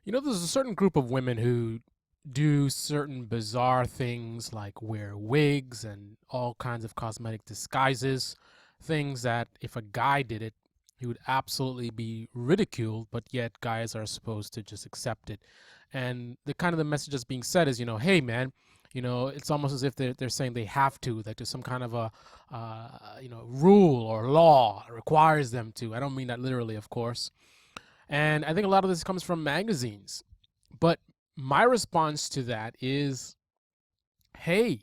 There's a certain group of women who do certain bizarre things like wear wigs and all kinds of cosmetic disguises, things that if a guy did it, he would absolutely be ridiculed, but yet guys are supposed to just accept it. And the kind of the message that's being said is, hey man, it's almost as if they're saying they have to, that there's some kind of a, rule or law requires them to. I don't mean that literally, of course. And I think a lot of this comes from magazines. But my response to that is, hey,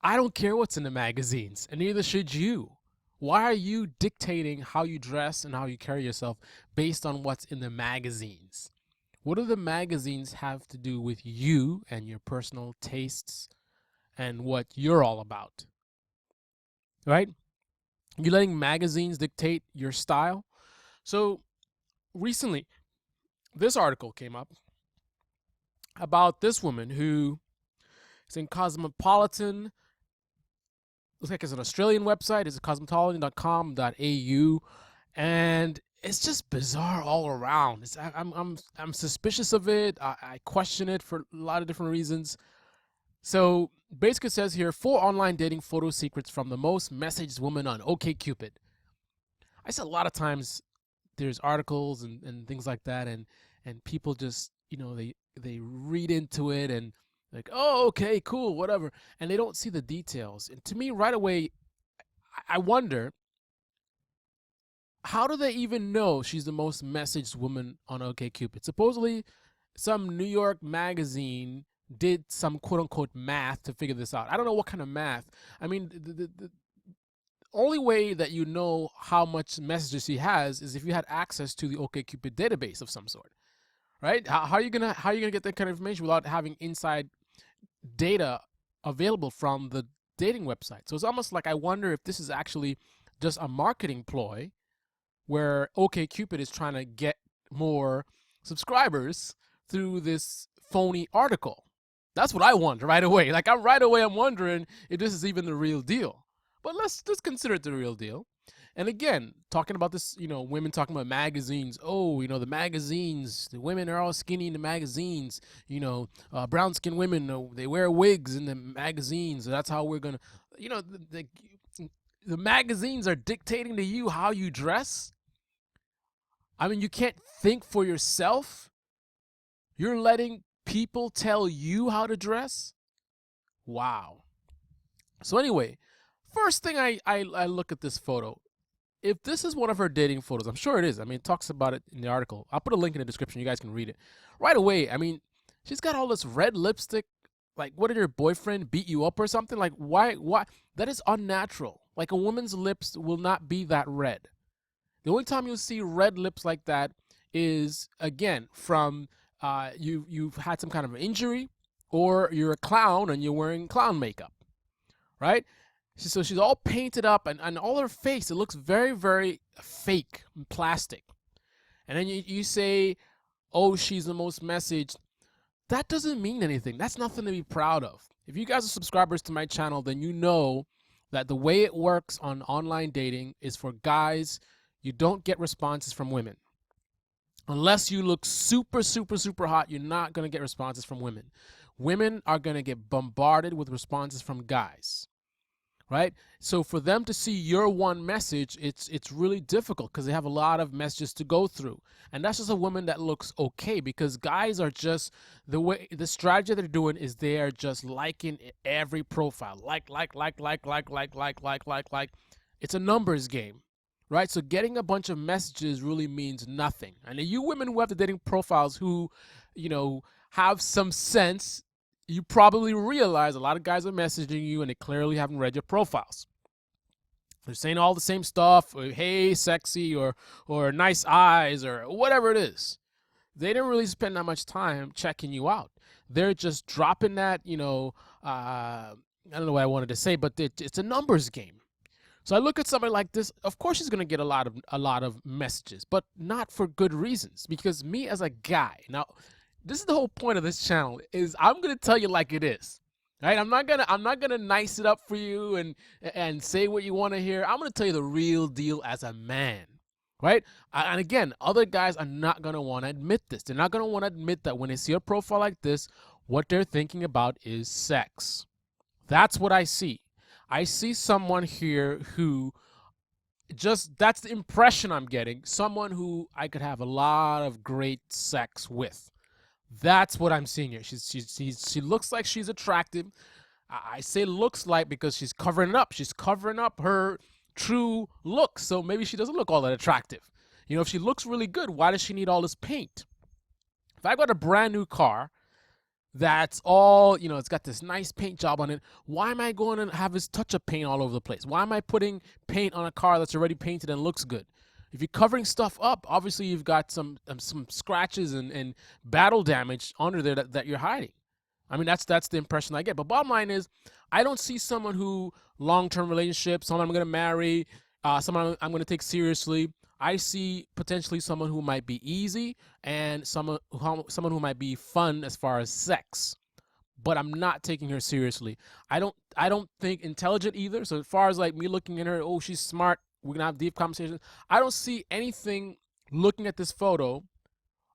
I don't care what's in the magazines, and neither should you. Why are you dictating how you dress and how you carry yourself based on what's in the magazines? What do the magazines have to do with you and your personal tastes and what you're all about? Right? You're letting magazines dictate your style. So recently, this article came up about this woman who is in Cosmopolitan. Looks like it's an Australian website. It's cosmopolitan.com.au, and it's just bizarre all around. I'm suspicious of it. I question it for a lot of different reasons. So basically, it says here 4 online dating photo secrets from the most messaged woman on OKCupid. I said a lot of times there's articles and things like that, and people just they read into it and like, oh, okay, cool, whatever, and they don't see the details. And to me, right away, I wonder, how do they even know she's the most messaged woman on OkCupid? Supposedly, some New York magazine did some quote unquote math to figure this out. I don't know what kind of math. I mean, the only way that you know how much messages she has is if you had access to the OkCupid database of some sort, right? How are you gonna get that kind of information without having inside data available from the dating website? So it's almost like I wonder if this is actually just a marketing ploy where OkCupid is trying to get more subscribers through this phony article. That's what I wonder right away. Like I'm wondering if this is even the real deal. But let's just consider it the real deal. And again, talking about this, women talking about magazines. Oh, the magazines, the women are all skinny in the magazines. Brown skinned women, they wear wigs in the magazines. So that's how we're going to, the magazines are dictating to you how you dress. I mean, you can't think for yourself. You're letting people tell you how to dress. Wow. So anyway, first thing I look at this photo. If this is one of her dating photos, I'm sure it is. I mean, it talks about it in the article. I'll put a link in the description. You guys can read it. Right away, I mean, she's got all this red lipstick. Like, what did your boyfriend beat you up or something? Like, why? That is unnatural. Like, a woman's lips will not be that red. The only time you'll see red lips like that is, again, from you've had some kind of injury, or you're a clown and you're wearing clown makeup, right? So she's all painted up, and all her face, it looks very, very fake and plastic. And then you say, oh, she's the most messaged. That doesn't mean anything. That's nothing to be proud of. If you guys are subscribers to my channel, then you know that the way it works on online dating is for guys, you don't get responses from women. Unless you look super, super, super hot, you're not going to get responses from women. Women are going to get bombarded with responses from guys. Right? So for them to see your one message, it's really difficult because they have a lot of messages to go through. And that's just a woman that looks okay, because guys are just, the strategy they're doing is they are just liking every profile. Like. It's a numbers game. Right? So getting a bunch of messages really means nothing. And you women who have the dating profiles who, have some sense, you probably realize a lot of guys are messaging you and they clearly haven't read your profiles. They're saying all the same stuff, or, hey, sexy, or nice eyes, or whatever it is. They didn't really spend that much time checking you out. They're just dropping that, I don't know what I wanted to say, but it's a numbers game. So I look at somebody like this. Of course, she's gonna get a lot of messages, but not for good reasons. Because me as a guy, now, this is the whole point of this channel, is I'm gonna tell you like it is. Right? I'm not gonna nice it up for you and say what you want to hear. I'm gonna tell you the real deal as a man. right? And again, other guys are not going to want to admit this. They're not going to want to admit that when they see a profile like this, what they're thinking about is sex. That's what I see. I see someone here who that's the impression I'm getting. Someone who I could have a lot of great sex with. That's what I'm seeing here. She looks like she's attractive. I say looks like because she's covering it up. She's covering up her true look. So maybe she doesn't look all that attractive. You know, if she looks really good, why does she need all this paint? If I got a brand new car that's all, you know, it's got this nice paint job on it, why am I going to have this touch-up paint all over the place? Why am I putting paint on a car that's already painted and looks good? If you're covering stuff up, obviously you've got some scratches and battle damage under there that you're hiding. I mean, that's the impression I get. But bottom line is, I don't see someone who long-term relationship, someone I'm going to marry, someone I'm going to take seriously. I see potentially someone who might be easy and someone who might be fun as far as sex. But I'm not taking her seriously. I don't think intelligent either. So as far as like me looking at her, oh, she's smart, we're gonna have deep conversations. I don't see anything looking at this photo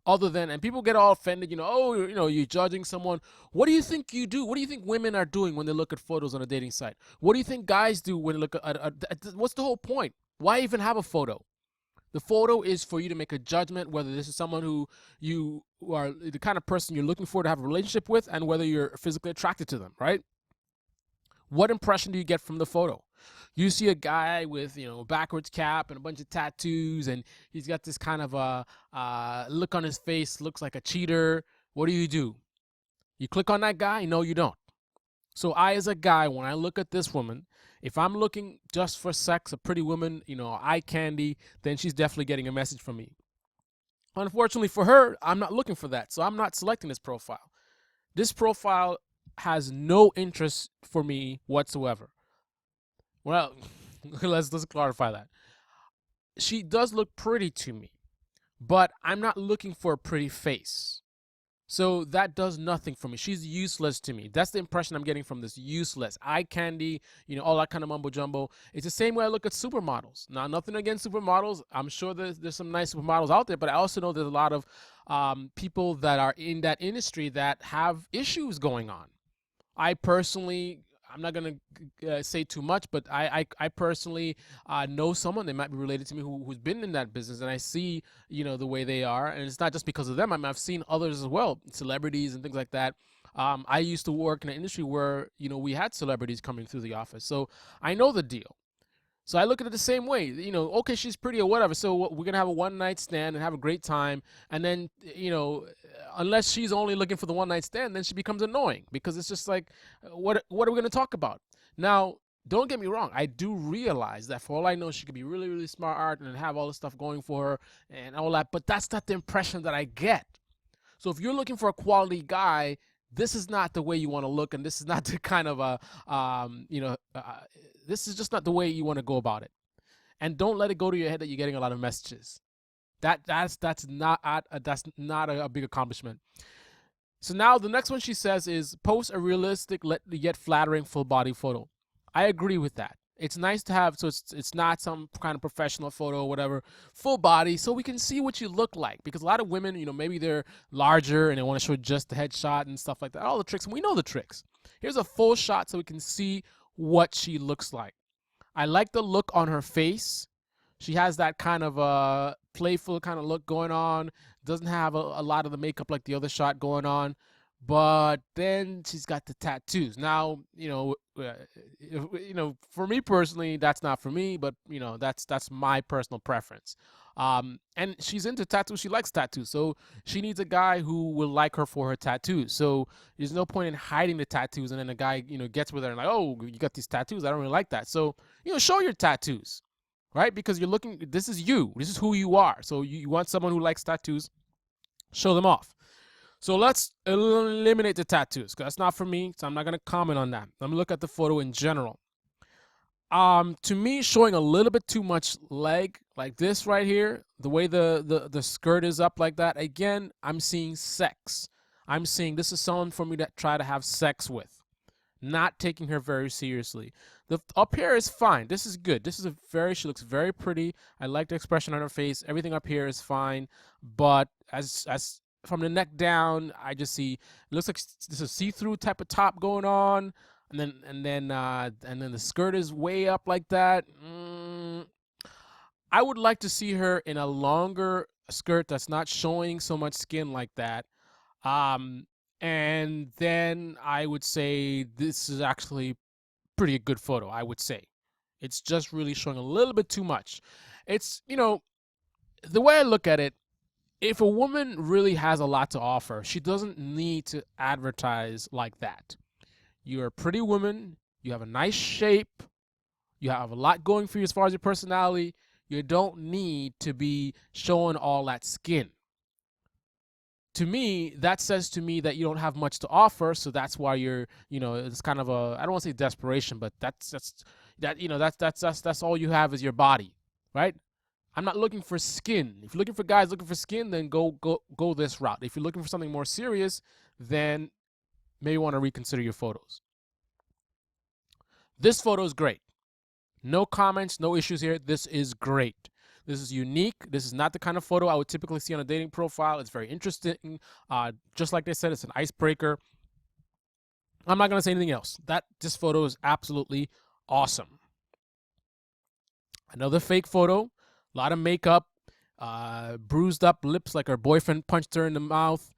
other than, and people get all offended, you know, oh, you know, you're judging someone. What do you think you do? What do you think women are doing when they look at photos on a dating site? What do you think guys do when they look at what's the whole point? Why even have a photo? The photo is for you to make a judgment whether this is someone who you are the kind of person you're looking for to have a relationship with and whether you're physically attracted to them, right? What impression do you get from the photo? You see a guy with, you know, backwards cap and a bunch of tattoos, and he's got this kind of a look on his face, looks like a cheater. What do? You click on that guy? No, you don't. So I, as a guy, when I look at this woman, if I'm looking just for sex, a pretty woman, you know, eye candy, then she's definitely getting a message from me. Unfortunately for her, I'm not looking for that, so I'm not selecting this profile. This profile has no interest for me whatsoever. Well, let's clarify that. She does look pretty to me, but I'm not looking for a pretty face. So that does nothing for me. She's useless to me. That's the impression I'm getting from this. Useless. Eye candy, you know, all that kind of mumbo jumbo. It's the same way I look at supermodels. Now, nothing against supermodels. I'm sure there's some nice supermodels out there, but I also know there's a lot of people that are in that industry that have issues going on. I personally, I'm not going to say too much, but I personally know someone, they might be related to me, who's been in that business, and I see, you know, the way they are, and it's not just because of them. I mean, I've seen others as well, celebrities and things like that. I used to work in an industry where, you know, we had celebrities coming through the office, so I know the deal. So I look at it the same way, you know, okay, she's pretty or whatever, so we're going to have a one-night stand and have a great time, and then, you know, unless she's only looking for the one-night stand, then she becomes annoying, because it's just like, what are we going to talk about? Now, don't get me wrong, I do realize that for all I know, she could be really, really smart and have all this stuff going for her and all that, but that's not the impression that I get. So if you're looking for a quality guy, this is not the way you want to look, and this is not the kind of this is just not the way you want to go about it. And don't let it go to your head that you're getting a lot of messages. That's not a big accomplishment. So now the next one she says is post a realistic yet flattering full body photo. I agree with that. It's nice to have, so it's not some kind of professional photo or whatever, full body, so we can see what you look like. Because a lot of women, you know, maybe they're larger and they want to show just the headshot and stuff like that. All the tricks, and we know the tricks. Here's a full shot so we can see what she looks like. I like the look on her face. She has that kind of playful kind of look going on. Doesn't have a lot of the makeup like the other shot going on. But then she's got the tattoos. Now, for me personally, that's not for me, but you know, that's my personal preference. And she's into tattoos. She likes tattoos, so she needs a guy who will like her for her tattoos. So there's no point in hiding the tattoos, and then the guy, you know, gets with her and like, oh, you got these tattoos. I don't really like that. So, you know, show your tattoos, right? Because you're looking. This is you. This is who you are. So you want someone who likes tattoos. Show them off. So let's eliminate the tattoos, because that's not for me, so I'm not going to comment on that. I'm going to look at the photo in general. To me, showing a little bit too much leg, like this right here, the way the skirt is up like that, again, I'm seeing sex. I'm seeing this is someone for me to try to have sex with. not taking her very seriously. The up here is fine. This is good. This is a very, she looks very pretty. I like the expression on her face. Everything up here is fine. But as from the neck down, I just see it looks like there's a see-through type of top going on. And then the skirt is way up like that. I would like to see her in a longer skirt that's not showing so much skin like that. Um, and then I would say this is actually pretty good photo. I would say it's just really showing a little bit too much. It's, the way I look at it, if a woman really has a lot to offer, she doesn't need to advertise like that. You're a pretty woman. You have a nice shape. You have a lot going for you as far as your personality. You don't need to be showing all that skin. To me, that says to me that you don't have much to offer, so that's why you're, it's kind of a, I don't want to say desperation, but that's all you have is your body, right? I'm not looking for skin. If you're looking for guys looking for skin, then go this route. If you're looking for something more serious, then maybe want to reconsider your photos. This photo is great. No comments, no issues here. This is great. This is unique. This is not the kind of photo I would typically see on a dating profile. It's very interesting. Just like they said, it's an icebreaker. I'm not going to say anything else. This photo is absolutely awesome. Another fake photo, a lot of makeup, bruised up lips like her boyfriend punched her in the mouth.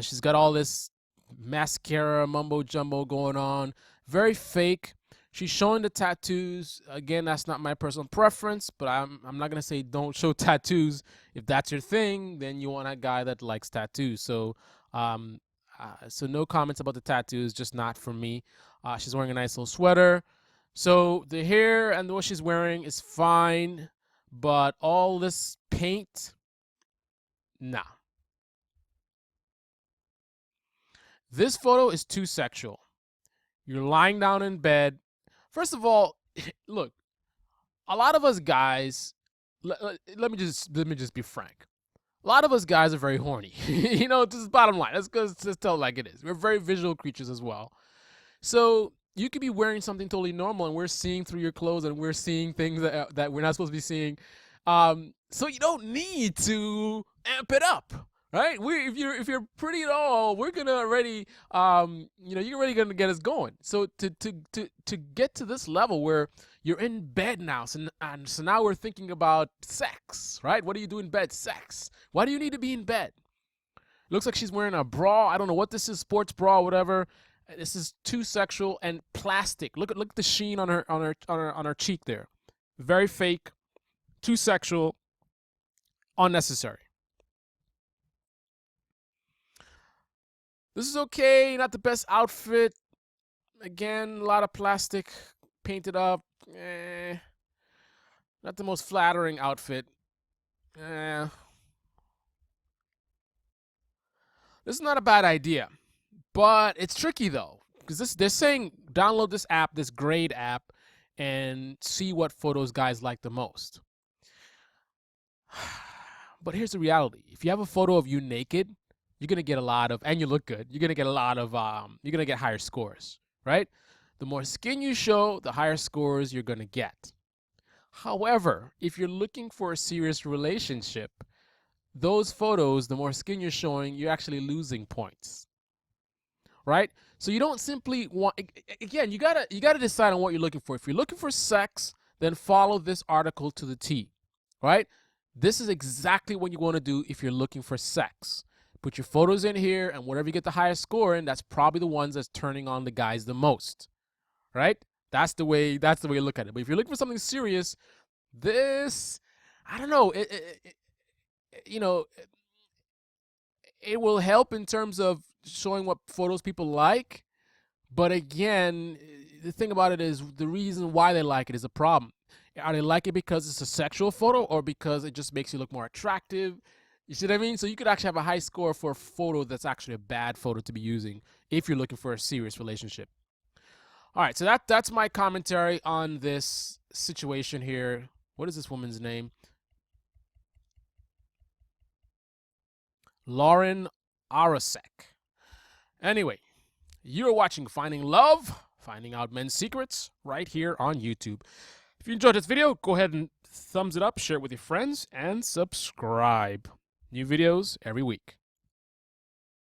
She's got all this mascara mumbo jumbo going on. Very fake. She's showing the tattoos. Again, that's not my personal preference, but I'm not gonna say don't show tattoos. If that's your thing, then you want a guy that likes tattoos. So no comments about the tattoos, just not for me. She's wearing a nice little sweater. So the hair and what she's wearing is fine, but all this paint, nah. This photo is too sexual. You're lying down in bed. First of all, look, a lot of us guys, let me just be frank. A lot of us guys are very horny. This is bottom line. Let's just tell it like it is. We're very visual creatures as well. So you could be wearing something totally normal, and we're seeing through your clothes, and we're seeing things that we're not supposed to be seeing. So you don't need to amp it up, right? If you're pretty at all, we're gonna already, you're already gonna get us going. So to get to this level where you're in bed now, so now we're thinking about sex, right? What do you do in bed? Sex. Why do you need to be in bed? Looks like she's wearing a bra. I don't know what this is, sports bra, whatever. This is too sexual and plastic. Look at the sheen on her cheek there. Very fake, too sexual, unnecessary. This is okay, not the best outfit. Again, a lot of plastic painted up. Not the most flattering outfit. This is not a bad idea, but it's tricky though, because they're saying download this app, this grade app, and see what photos guys like the most. But here's the reality: if you have a photo of you naked, you're gonna get a lot of, and you look good. You're gonna get a lot of, you're gonna get higher scores, right? The more skin you show, the higher scores you're gonna get. However, if you're looking for a serious relationship, those photos, the more skin you're showing, you're actually losing points, right? So you don't simply want, again, you gotta decide on what you're looking for. If you're looking for sex, then follow this article to the T, right? This is exactly what you want to do if you're looking for sex. Put your photos in here, and whatever you get the highest score in, that's probably the ones that's turning on the guys the most, right? That's the way you look at it. But if you're looking for something serious, this, I don't know, it will help in terms of showing what photos people like. But again, the thing about it is the reason why they like it is a problem. Are they like it because it's a sexual photo, or because it just makes you look more attractive? You see what I mean? So you could actually have a high score for a photo that's actually a bad photo to be using if you're looking for a serious relationship. All right, so that's my commentary on this situation here. What is this woman's name? Lauren Arasek. Anyway, You're watching Finding Love, Finding Out Men's Secrets, right here on YouTube. If you enjoyed this video, go ahead and thumbs it up, share it with your friends, and subscribe. New videos every week.